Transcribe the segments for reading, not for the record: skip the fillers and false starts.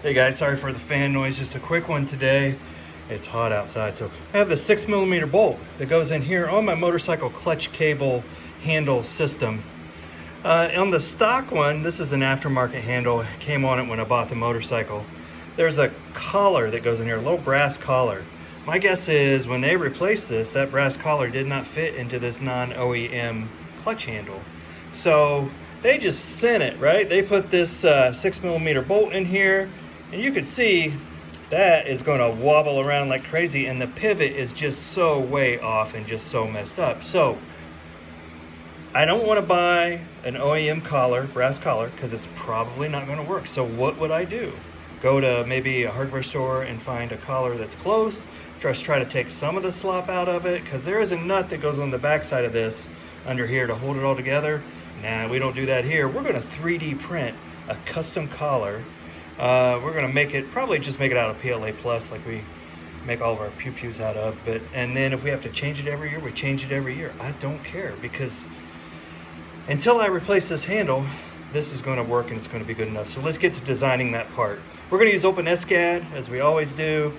Hey guys, sorry for the fan noise, just a quick one today. It's hot outside, so I have the 6mm bolt that goes in here on my motorcycle clutch cable handle system. On the stock one, this is an aftermarket handle, it came on it when I bought the motorcycle. There's a collar that goes in here, a little brass collar. My guess is when they replaced this, that brass collar did not fit into this non-OEM clutch handle. So they just sent it, right? They put this 6mm bolt in here, and you can see that is going to wobble around like crazy, and the pivot is just so way off and just so messed up. So I don't want to buy an OEM collar, brass collar, because it's probably not going to work. So what would I do? Go to maybe a hardware store and find a collar that's close, just try to take some of the slop out of it, because there is a nut that goes on the back side of this under here to hold it all together. Nah, we don't do that here. We're going to 3D print a custom collar. We're going to make it, probably just make it out of PLA Plus like we make all of our pew-pews out of. And then if we have to change it every year, we change it every year. I don't care, because until I replace this handle, this is going to work and it's going to be good enough. So let's get to designing that part. We're going to use OpenSCAD as we always do.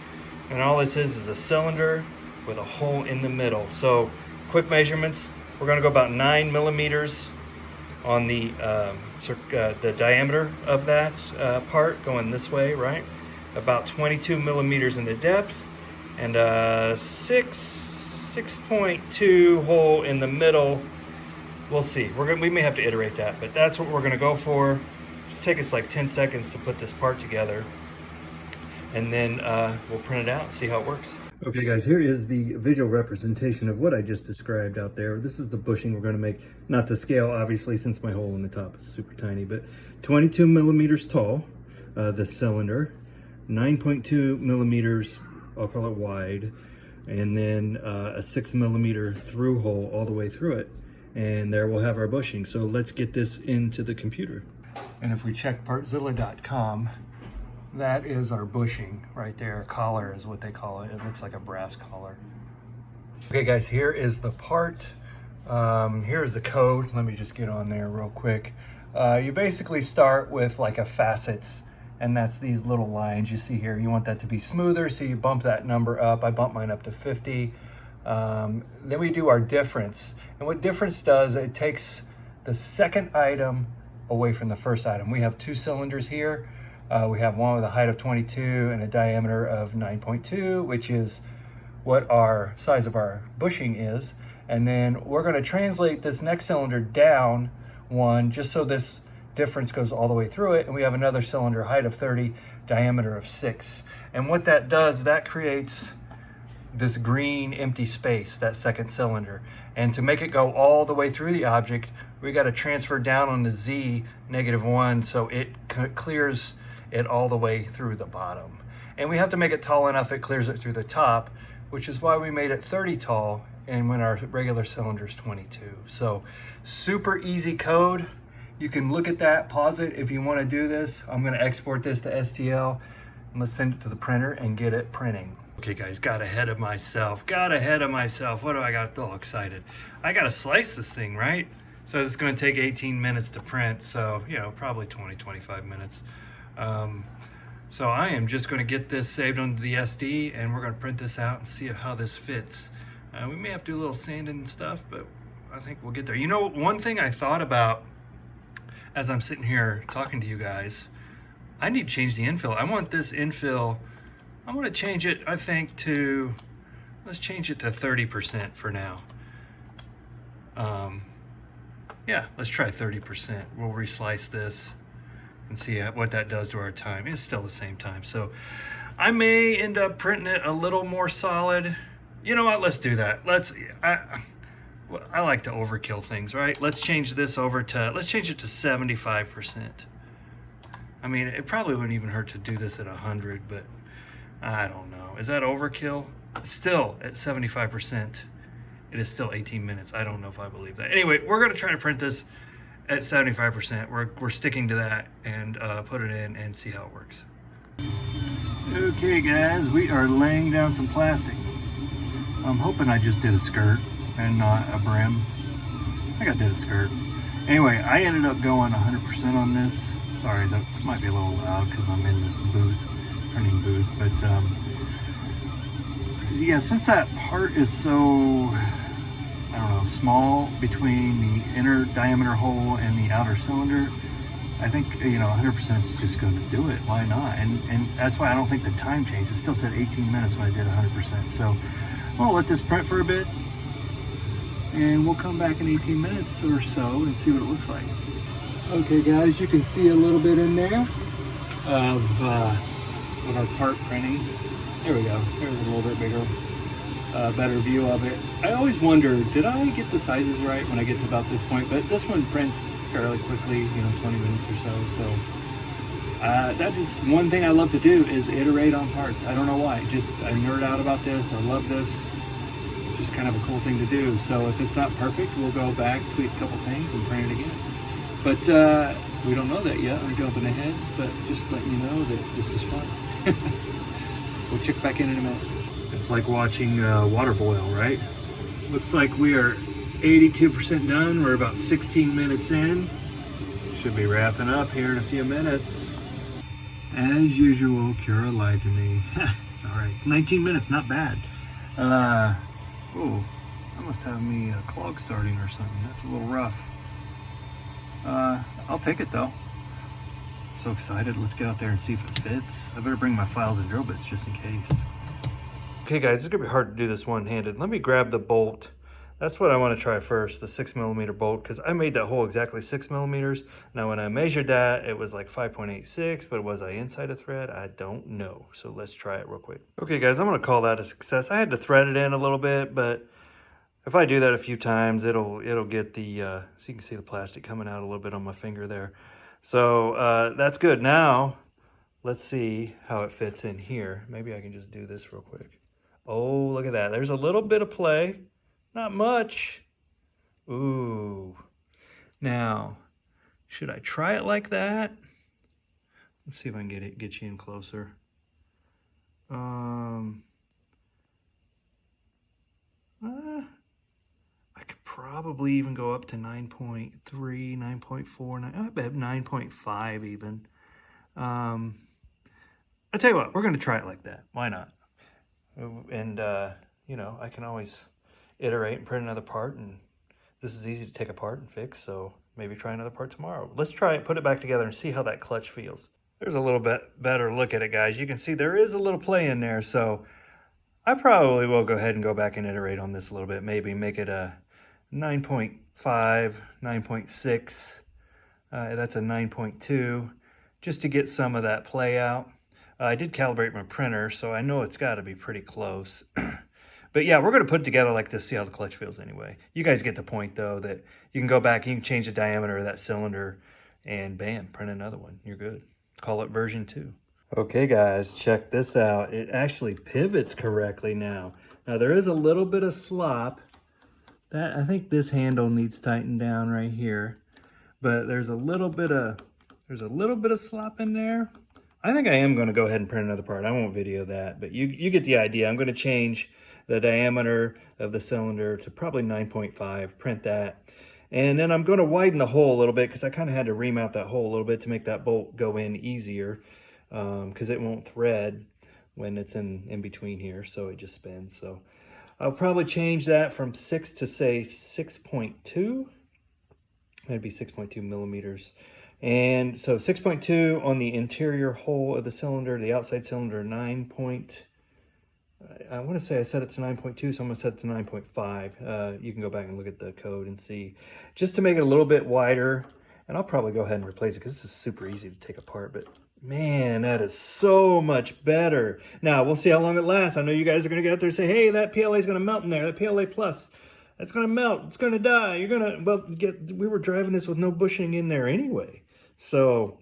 And all this is a cylinder with a hole in the middle. So quick measurements, we're going to go about 9 millimeters on the diameter of that part going this way, right? About 22 millimeters in the depth, and 6.2 hole in the middle. We'll see. We may have to iterate that, but that's what we're going to go for. It's take us like 10 seconds to put this part together, and then we'll print it out and see how it works. Okay guys, here is the visual representation of what I just described out there. This is the bushing we're going to make, not to scale obviously since my hole in the top is super tiny, but 22 millimeters tall, the cylinder, 9.2 millimeters, I'll call it wide, and then a 6 millimeter through hole all the way through it. And there we'll have our bushing. So let's get this into the computer. And if we check partzilla.com, that is our bushing right there. Collar is what they call it. It looks like a brass collar. Okay guys, here is the part. Here's the code. Let me just get on there real quick. You basically start with like a facets, and that's these little lines you see here. You want that to be smoother, so you bump that number up. I bump mine up to 50. Then we do our difference. And what difference does, it takes the second item away from the first item. We have two cylinders here. We have one with a height of 22 and a diameter of 9.2, which is what our size of our bushing is. And then we're going to translate this next cylinder down one, just so this difference goes all the way through it. And we have another cylinder, height of 30, diameter of 6. And what that does, that creates this green empty space, that second cylinder. And to make it go all the way through the object, we got to transfer down on the Z -1 so it clears it all the way through the bottom. And we have to make it tall enough it clears it through the top, which is why we made it 30 tall and when our regular cylinder is 22. So super easy code. You can look at that, pause it if you want to do this. I'm going to export this to STL and let's send it to the printer and get it printing. Okay guys, got ahead of myself. What do I got all excited? I got to slice this thing, right? So it's going to take 18 minutes to print. So, you know, probably 20-25 minutes. So I am just going to get this saved onto the SD, and we're going to print this out and see how this fits. We may have to do a little sanding and stuff, but I think we'll get there. You know, one thing I thought about as I'm sitting here talking to you guys, I need to change the infill. I want this infill, I'm going to change it, I think, to, let's change it to 30% for now. Yeah, let's try 30%. We'll reslice this and see what that does to our time. It's still the same time. So I may end up printing it a little more solid. You know what, let's do that. I like to overkill things, right? Let's change this over to, let's change it to 75%. I mean, it probably wouldn't even hurt to do this at 100, but I don't know. Is that overkill? Still at 75%, it is still 18 minutes. I don't know if I believe that. Anyway, we're gonna try to print this at 75%. We're sticking to that and put it in and see how it works. Okay guys, we are laying down some plastic. I'm hoping I just did a skirt and not a brim. I think I did a skirt. Anyway, I ended up going 100% on this. Sorry, that might be a little loud because I'm in this booth, printing booth, but yeah, since that part is so, I don't know, small between the inner diameter hole and the outer cylinder, I think, you know, 100% is just going to do it. Why not? And that's why I don't think the time changed. It still said 18 minutes when I did 100%. So I'll let this print for a bit, and we'll come back in 18 minutes or so and see what it looks like. Okay guys, you can see a little bit in there of what our part printing. There we go, there's a little bit bigger, better view of it. I always wonder, did I get the sizes right when I get to about this point? But this one prints fairly quickly, you know, 20 minutes or so. So that is one thing I love to do, is iterate on parts. I don't know why, just I nerd out about this, I love this. It's just kind of a cool thing to do. So if it's not perfect, we'll go back, tweak a couple things and print it again. But we don't know that yet. I'm jumping ahead, but just letting you know that this is fun. We'll check back in a minute. It's like watching water boil, right? Looks like we are 82% done. We're about 16 minutes in. Should be wrapping up here in a few minutes. As usual, Kira lied to me. It's all right. 19 minutes, not bad. Oh, that must have me clog starting or something. That's a little rough. I'll take it though. So excited. Let's get out there and see if it fits. I better bring my files and drill bits just in case. Okay guys, it's gonna be hard to do this one-handed. Let me grab the bolt. That's what I want to try first, the 6mm bolt, because I made that hole exactly 6mm. Now when I measured that, it was like 5.86, but was I inside a thread? I don't know. So let's try it real quick. Okay guys, I'm gonna call that a success. I had to thread it in a little bit, but if I do that a few times, it'll get the, so you can see the plastic coming out a little bit on my finger there. So that's good. Now, let's see how it fits in here. Maybe I can just do this real quick. Oh, look at that. There's a little bit of play. Not much. Ooh. Now, should I try it like that? Let's see if I can get you in closer. I could probably even go up to 9.3, 9.4, I bet 9.5 even. I tell you what, we're going to try it like that. Why not? And, you know, I can always iterate and print another part, and this is easy to take apart and fix, so maybe try another part tomorrow. Let's try it, put it back together, and see how that clutch feels. There's a little bit better look at it, guys. You can see there is a little play in there, so I probably will go ahead and go back and iterate on this a little bit. Maybe make it a 9.5, 9.6. That's a 9.2, just to get some of that play out. I did calibrate my printer, so I know it's got to be pretty close. But yeah, we're going to put it together like this, see how the clutch feels anyway. You guys get the point, though, that you can go back, you can change the diameter of that cylinder, and bam, print another one. You're good. Call it version 2. Okay, guys, check this out. It actually pivots correctly now. Now, there is a little bit of slop. I think this handle needs tightened down right here. But there's a little bit of slop in there. I think I am going to go ahead and print another part. I won't video that, but you get the idea. I'm going to change the diameter of the cylinder to probably 9.5, print that. And then I'm going to widen the hole a little bit because I kind of had to remount that hole a little bit to make that bolt go in easier, because it won't thread when it's in between here, so it just spins. So I'll probably change that from 6 to say 6.2. That'd be 6.2 millimeters. And so 6.2 on the interior hole of the cylinder, the outside cylinder, I want to say I set it to 9.2, so I'm going to set it to 9.5. You can go back and look at the code and see. Just to make it a little bit wider, and I'll probably go ahead and replace it because this is super easy to take apart, but man, that is so much better. Now, we'll see how long it lasts. I know you guys are going to get out there and say, hey, that PLA is going to melt in there, that PLA Plus. That's going to melt. It's going to die. You're going to, well, we were driving this with no bushing in there anyway. So,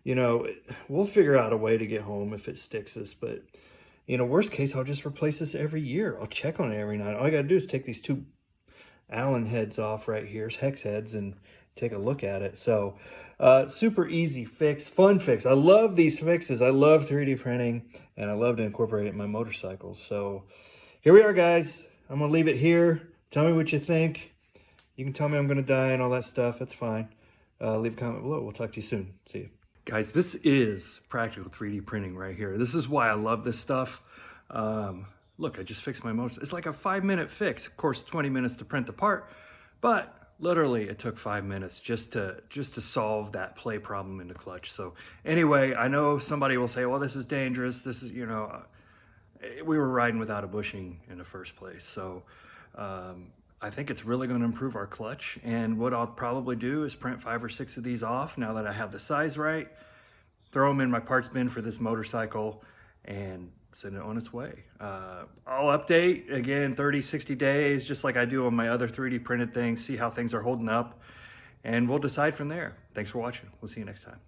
you know, we'll figure out a way to get home if it sticks this, but you know, worst case, I'll just replace this every year. I'll check on it every night. All I got to do is take these 2 Allen heads off right here, hex heads, and take a look at it. So, super easy fix, fun fix. I love these fixes. I love 3D printing, and I love to incorporate it in my motorcycles. So, here we are, guys. I'm going to leave it here. Tell me what you think. You can tell me I'm going to die and all that stuff. That's fine. Leave a comment below. We'll talk to you soon. See you. Guys, this is practical 3D printing right here. This is why I love this stuff. Look, I just fixed my motor. It's like a 5-minute fix. Of course, 20 minutes to print the part, but literally it took 5 minutes just to solve that play problem in the clutch. So anyway, I know somebody will say, well, this is dangerous. This is, you know, we were riding without a bushing in the first place. So I think it's really going to improve our clutch. And what I'll probably do is print 5 or 6 of these off now that I have the size right, throw them in my parts bin for this motorcycle, and send it on its way. I'll update again 30, 60 days, just like I do on my other 3D printed things, see how things are holding up, and we'll decide from there. Thanks for watching. We'll see you next time.